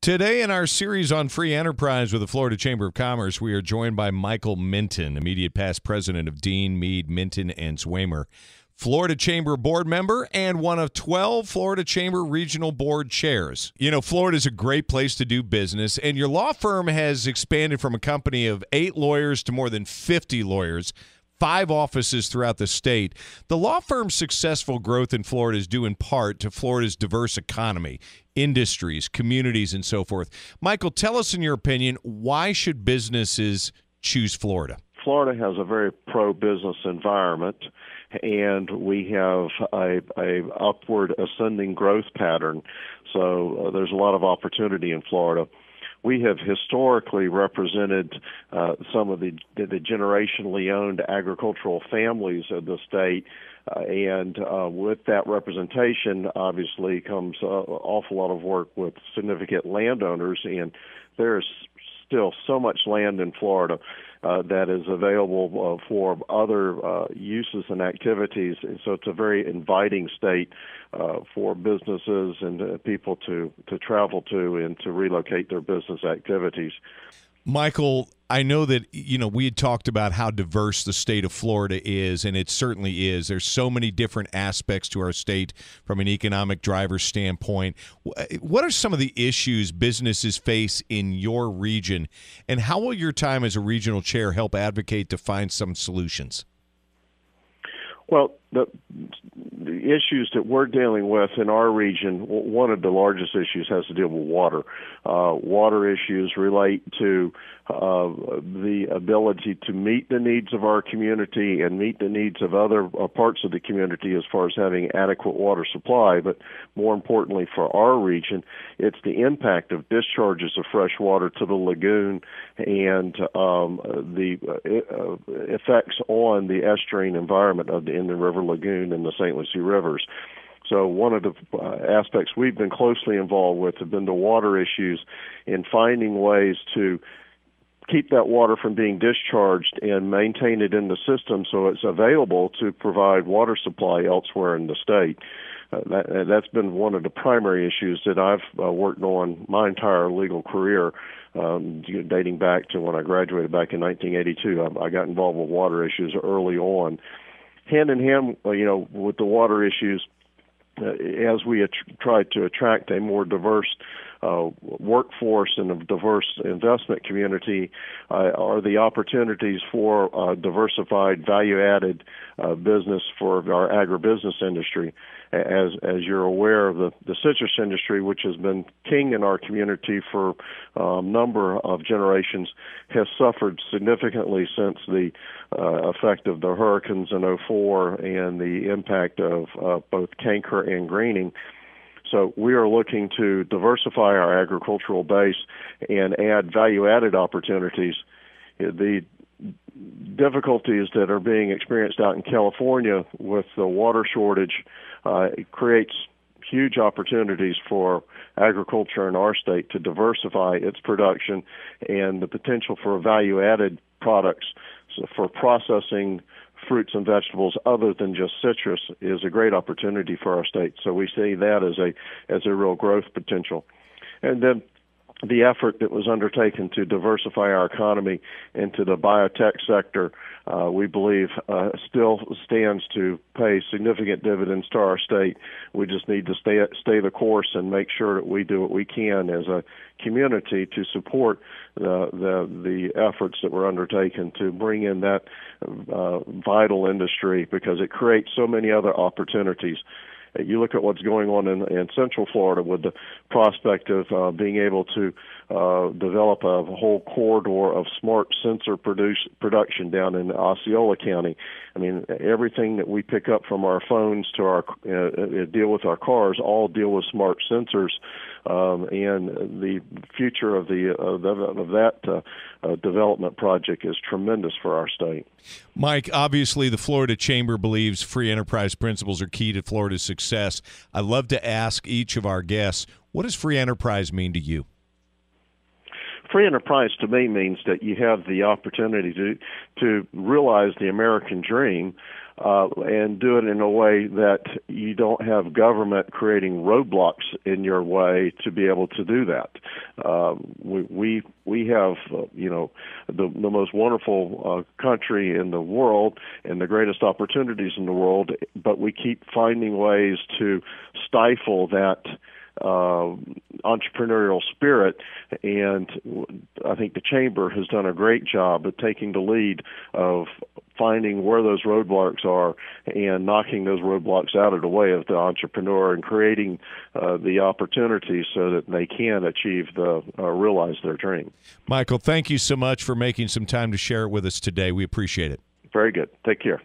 Today in our series on free enterprise with the Florida Chamber of Commerce, we are joined by Michael Minton, immediate past president of Dean, Meade, Minton, and Zwemer, Florida Chamber board member and one of 12 Florida Chamber regional board chairs. You know, Florida is a great place to do business, and your law firm has expanded from a company of 8 lawyers to more than 50 lawyers, 5 offices throughout the state. The law firm's successful growth in Florida is due in part to Florida's diverse economy, industries, communities, and so forth. Michael, tell us, in your opinion, why should businesses choose Florida? Florida has a very pro-business environment, and we have a upward ascending growth pattern. So there's a lot of opportunity in Florida. We have historically represented some of the generationally owned agricultural families of the state, and with that representation, obviously, comes an awful lot of work with significant landowners, and there's still so much land in Florida that is available for other uses and activities. So it's a very inviting state for businesses and people to travel to and to relocate their business activities. Michael, I know that, we had talked about how diverse the state of Florida is, and it certainly is. There's so many different aspects to our state from an economic driver standpoint. What are some of the issues businesses face in your region, and how will your time as a regional chair help advocate to find some solutions? Well, the issues that we're dealing with in our region, one of the largest issues has to deal with water. Water issues relate to the ability to meet the needs of our community and meet the needs of other parts of the community as far as having adequate water supply. But more importantly for our region, it's the impact of discharges of fresh water to the lagoon and the effects on the estuarine environment of the Inland River Lagoon and the St. Lucie rivers. So one of the aspects we've been closely involved with have been the water issues in finding ways to keep that water from being discharged and maintain it in the system so it's available to provide water supply elsewhere in the state. That's been one of the primary issues that I've worked on my entire legal career, dating back to when I graduated back in 1982. I got involved with water issues early on. Hand in hand, with the water issues, as we tried to attract a more diverse workforce and a diverse investment community, are the opportunities for diversified, value-added business for our agribusiness industry. As you're aware, the citrus industry, which has been king in our community for a number of generations, has suffered significantly since the effect of the hurricanes in '04 and the impact of both canker and greening. So we are looking to diversify our agricultural base and add value-added opportunities. The difficulties that are being experienced out in California with the water shortage creates huge opportunities for agriculture in our state to diversify its production, and the potential for value-added products for processing fruits and vegetables other than just citrus is a great opportunity for our state. So we see that as a real growth potential. And then the effort that was undertaken to diversify our economy into the biotech sector, we believe still stands to pay significant dividends to our state. We just need to stay the course and make sure that we do what we can as a community to support the efforts that were undertaken to bring in that vital industry, because it creates so many other opportunities. You look at what's going on in Central Florida with the prospect of being able to develop a whole corridor of smart sensor production down in Osceola County. I mean, everything that we pick up from our phones to our deal with our cars all deal with smart sensors, and the future of that development project is tremendous for our state. Mike, obviously the Florida Chamber believes free enterprise principles are key to Florida's success. I love to ask each of our guests, what does free enterprise mean to you? Free enterprise to me means that you have the opportunity to realize the American dream and do it in a way that you don't have government creating roadblocks in your way to be able to do that. We have the most wonderful country in the world and the greatest opportunities in the world, but we keep finding ways to stifle that entrepreneurial spirit, and I think the Chamber has done a great job of taking the lead of finding where those roadblocks are and knocking those roadblocks out of the way of the entrepreneur and creating the opportunities so that they can achieve realize their dream. Michael, thank you so much for making some time to share it with us today. We appreciate it. Very good. Take care.